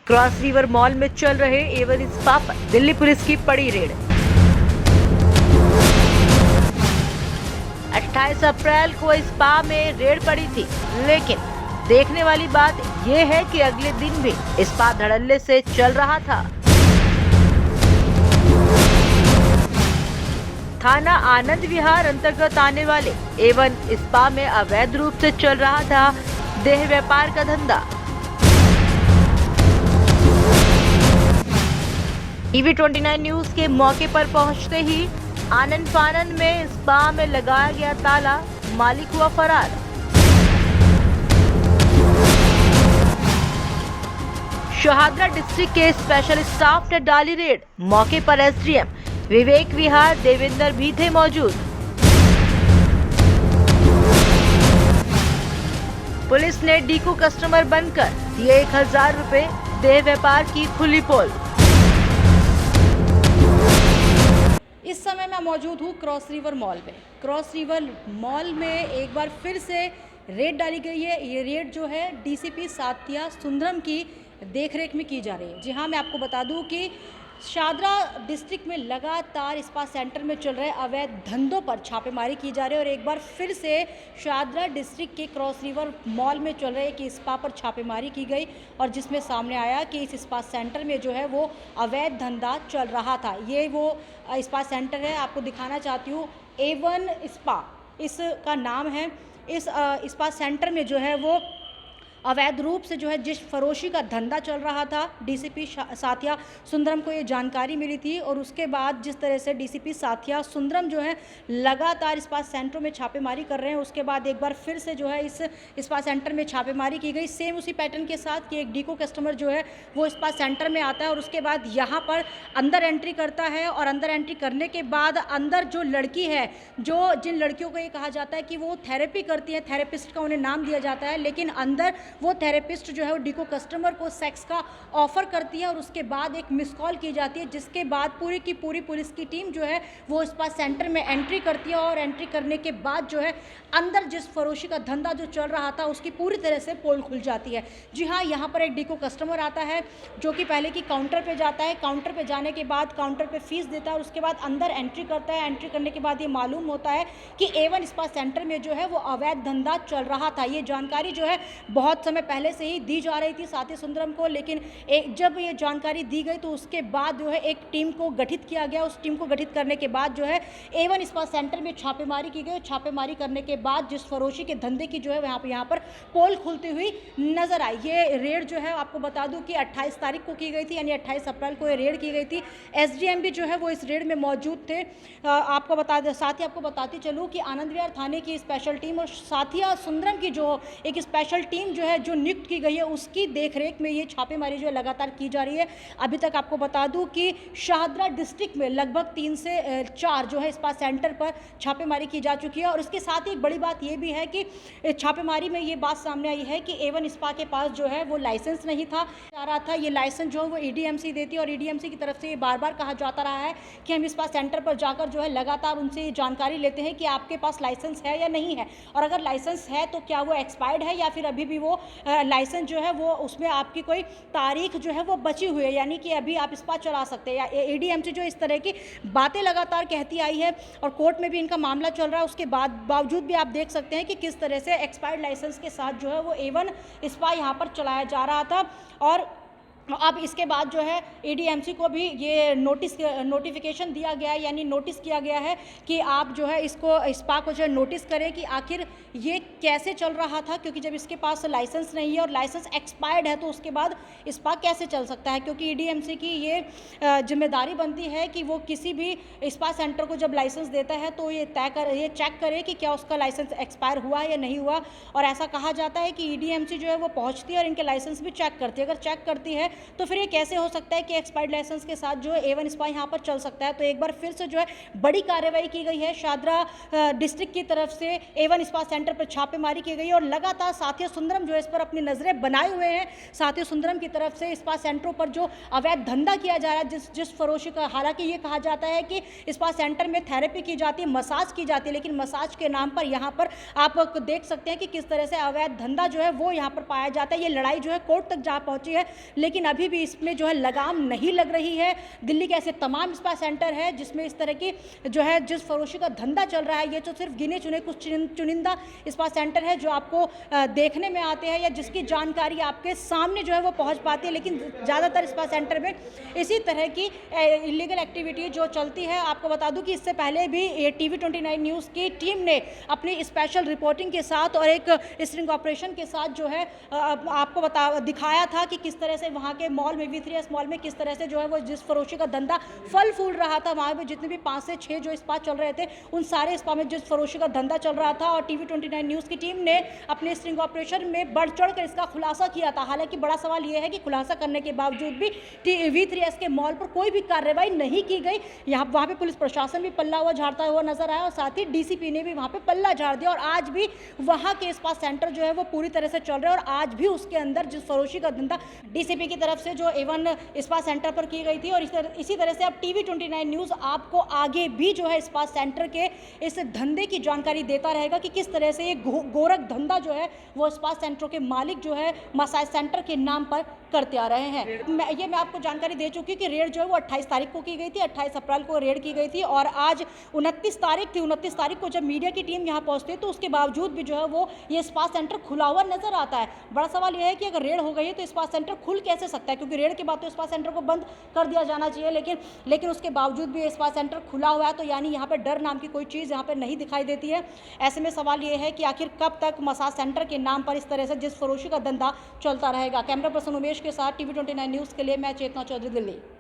Cross river mall में चल रहे एवन स्पा पर दिल्ली पुलिस की बड़ी रेड। 28 अप्रैल को स्पा में रेड पड़ी थी, लेकिन देखने वाली बात यह है कि अगले दिन भी स्पा धड़ल्ले से चल रहा था। थाना आनंद विहार अंतर्गत आने वाले एवन स्पा में अवैध रूप से चल रहा था देह व्यापार का धंधा। टीवी 29 न्यूज के मौके पर पहुंचते ही आनंद फानन में स्पा में लगाया गया ताला, मालिक हुआ फरार। शहादरा डिस्ट्रिक्ट के स्पेशल स्टाफ ने डाली रेड। मौके पर एसडीएम विवेक विहार देवेंद्र भी थे मौजूद। पुलिस ने डीको कस्टमर बनकर दिए 1000 रुपए, देह व्यापार की खुली पोल। इस समय मैं मौजूद हूँ क्रॉस रिवर मॉल में। क्रॉस रिवर मॉल में एक बार फिर से रेड डाली गई है। ये रेड जो है डीसीपी साथिया सुंदरम की देखरेख में की जा रही है। जी हाँ, मैं आपको बता दूं कि शादरा डिस्ट्रिक्ट में लगातार स्पा सेंटर में चल रहे अवैध धंधों पर छापेमारी की जा रही है और एक बार फिर से शादरा डिस्ट्रिक्ट के क्रॉस रिवर मॉल में चल रहे एक स्पा पर छापेमारी की गई और जिसमें सामने आया कि इस स्पा सेंटर में जो है वो अवैध धंधा चल रहा था। ये वो स्पा सेंटर है, आपको दिखाना चाहती हूँ, एवन स्पा इसका नाम है। इस स्पा सेंटर में जो है वो अवैध रूप से जो है जिस फरोशी का धंधा चल रहा था, डीसीपी साथिया सुंदरम को ये जानकारी मिली थी और उसके बाद जिस तरह से डीसीपी साथिया सुंदरम जो है लगातार स्पा सेंटरों में छापेमारी कर रहे हैं, उसके बाद एक बार फिर से जो है इस स्पा सेंटर में छापेमारी की गई सेम उसी पैटर्न के साथ कि एक डीको कस्टमर जो है वो स्पा सेंटर में आता है और उसके बाद यहाँ पर अंदर एंट्री करता है और अंदर एंट्री करने के बाद अंदर जो लड़की है, जो जिन लड़कियों को ये कहा जाता है कि वो थेरेपी करती है, थेरेपिस्ट का उन्हें नाम दिया जाता है, लेकिन अंदर वो थेरेपिस्ट जो है वो डीको कस्टमर को सेक्स का ऑफर करती है और उसके बाद एक मिस कॉल की जाती है, जिसके बाद पूरी की पूरी पुलिस की टीम जो है वो स्पा सेंटर में एंट्री करती है और एंट्री करने के बाद जो है अंदर जिस फरोशी का धंधा जो चल रहा था उसकी पूरी तरह से पोल खुल जाती है। जी हाँ, यहाँ पर एक डीको कस्टमर आता है जो कि पहले की काउंटर पे जाता है, काउंटर पे जाने के बाद काउंटर पे फीस देता है और उसके बाद अंदर एंट्री करता है। एंट्री करने के बाद ये मालूम होता है कि एवन स्पा सेंटर में जो है वो अवैध धंधा चल रहा था। ये जानकारी जो है बहुत समय पहले से ही दी जा रही थी साथी सुंदरम को, लेकिन जब ये जानकारी दी गई तो उसके बाद जो है एक टीम को गठित किया गया। उस टीम को गठित करने के बाद जो है एवन स्पा सेंटर में छापेमारी की गई। छापेमारी करने के बाद जिस फरोशी के धंधे की जो है यहाँ पर पोल खुलती हुई नजर आई। ये रेड जो है आपको बता दूं कि 28 तारीख को की गई थी, यानी 28 अप्रैल को ये रेड की गई थी। एसडीएम भी जो है वो इस रेड में मौजूद थे। साथ ही आपको बताती चलूँ कि आनंद विहार थाने की स्पेशल टीम और साथिया सुंदरम की जो एक स्पेशल टीम जो है जो नियुक्त की गई है उसकी देखरेख में ये छापेमारी जो है लगातार की जा रही है। अभी तक आपको बता दूं कि शाहदरा डिस्ट्रिक्ट में लगभग 3 से 4 जो है स्पा सेंटर पर छापेमारी की जा चुकी है और इसके साथ ही एक बड़ी बात ये भी है कि छापेमारी में ये बात सामने आई है कि एवन स्पा के पास जो है वो लाइसेंस नहीं था जा रहा था। ये लाइसेंस जो है वो ईडीएमसी देती है और ईडीएमसी की तरफ से ये बार बार कहा जाता रहा है कि हम स्पा सेंटर पर जाकर जो है लगातार उनसे जानकारी लेते हैं कि आपके पास लाइसेंस है या नहीं है, और अगर लाइसेंस है तो क्या वो एक्सपायर्ड है या फिर अभी भी वो लाइसेंस जो है वो उसमें आपकी कोई तारीख जो है वो बची हुई है, यानी कि अभी आप स्पा चला सकते हैं। या एडीएमसी जो इस तरह की बातें लगातार कहती आई है और कोर्ट में भी इनका मामला चल रहा है, उसके बावजूद भी आप देख सकते हैं कि किस तरह से एक्सपायर्ड लाइसेंस के साथ जो है वो एवन स्पा यहाँ पर चलाया जा रहा था। और अब इसके बाद जो है ईडीएमसी को भी ये नोटिफिकेशन दिया गया है, यानी नोटिस किया गया है कि आप जो है इसको स्पा को जो है नोटिस करें कि आखिर ये कैसे चल रहा था, क्योंकि जब इसके पास लाइसेंस नहीं है और लाइसेंस एक्सपायर्ड है तो उसके बाद स्पा कैसे चल सकता है। क्योंकि ईडीएमसी की ये जिम्मेदारी बनती है कि वो किसी भी स्पा सेंटर को जब लाइसेंस देता है तो ये चेक करे कि क्या उसका लाइसेंस एक्सपायर हुआ है या नहीं हुआ। और ऐसा कहा जाता है कि ईडीएमसी जो है वो पहुँचती है और इनके लाइसेंस भी चेक करती है। अगर चेक करती है तो फिर ये कैसे हो सकता है कि एक्सपायर्ड लाइसेंस के साथ जो है एवन स्पा यहाँ पर चल सकता है। तो एक बार फिर से जो है बड़ी कार्रवाई की गई है। शादरा डिस्ट्रिक्ट की तरफ से एवन स्पा सेंटर पर छापेमारी की गई और लगातार साथिया सुंदरम जो है इस पर अपनी नजरें बनाए हुए हैं। साथिया सुंदरम की तरफ से स्पा सेंटरों पर जो अवैध धंधा किया जा रहा है, जिस फरोशी का, हालांकि ये कहा जाता है कि स्पा सेंटर में थेरेपी की जाती है, मसाज की जाती है, लेकिन मसाज के नाम पर यहाँ पर आप देख सकते हैं कि किस तरह से अवैध धंधा जो है वो यहाँ पर पाया जाता है। ये लड़ाई जो है कोर्ट तक जा पहुंची है, लेकिन अभी भी इसमें जो है लगाम नहीं लग रही है। दिल्ली के ऐसे तमाम स्पा सेंटर है जिसमें इस तरह की जो है जिस फरोशी का धंधा चल रहा है, ये तो सिर्फ गिने चुने कुछ चुनिंदा स्पा सेंटर है जो आपको देखने में आते हैं या जिसकी जानकारी आपके सामने जो है वो पहुंच पाती है। लेकिन ज़्यादातर स्पा सेंटर में इसी तरह की इलीगल एक्टिविटी जो चलती है। आपको बता दूं कि इससे पहले भी TV29 न्यूज़ की टीम ने अपनी स्पेशल रिपोर्टिंग के साथ और एक स्ट्रिंग ऑपरेशन के साथ जो है आपको दिखाया था कि किस तरह से वहाँ के मॉल में V3S मॉल में किस तरह से जो है वो जिस फरोशी का धंधा फल फूल रहा था, वहाँ पे जितने भी 5 से 6 जो स्पा चल रहे थे उन सारे स्पा में जिस फरोशी का धंधा चल रहा था। और TV29 न्यूज़ की टीम ने अपने स्ट्रिंग ऑपरेशन में बढ़ चढ़ कर इसका खुलासा किया था। हालांकि बड़ा सवाल यह है कि खुलासा करने के बावजूद भी V3S के मॉल पर कोई भी कार्रवाई नहीं की गई। वहाँ पे पुलिस प्रशासन भी पल्ला हुआ झाड़ता हुआ नजर आया और साथ ही DCP ने भी वहाँ पे पल्ला झाड़ दिया। और आज भी वहाँ के स्पा सेंटर जो है वो पूरी तरह से चल रहे हैं और आज भी उसके अंदर जिस फरोशी का धंधा DCP की तरफ से जो A1 स्पा सेंटर पर की गई थी। और इसी तरह से अब TV29 न्यूज़ आपको आगे भी जो है स्पा सेंटर के इस धंधे की जानकारी देता रहेगा कि किस तरह से ये गोरख धंधा जो है वो स्पा सेंटरों के मालिक जो है मसाज सेंटर के नाम पर करते आ रहे हैं। मैं आपको जानकारी दे चुकी हूँ कि रेड जो है वो 28 तारीख को की गई थी, 28 अप्रैल को रेड की गई थी और आज 29 तारीख थी। 29 तारीख को जब मीडिया की टीम यहाँ पहुँचती है तो उसके बावजूद भी जो है वो ये स्पा सेंटर खुला हुआ नजर आता है। बड़ा सवाल यह है कि अगर रेड हो गई है तो स्पा सेंटर खुल कैसे सकता है, क्योंकि रेड के बाद तो स्पा सेंटर को बंद कर दिया जाना चाहिए। लेकिन उसके बावजूद भी स्पा सेंटर खुला हुआ है, तो यानी यहाँ पर डर नाम की कोई चीज़ यहाँ पर नहीं दिखाई देती है। ऐसे में सवाल ये है कि आखिर कब तक मसाज सेंटर के नाम पर इस तरह से जिस फरोशी का धंधा चलता रहेगा। कैमरा पर्सन उमेश के साथ TV29 न्यूज़ के लिए मैं चेतना चौधरी, दिल्ली।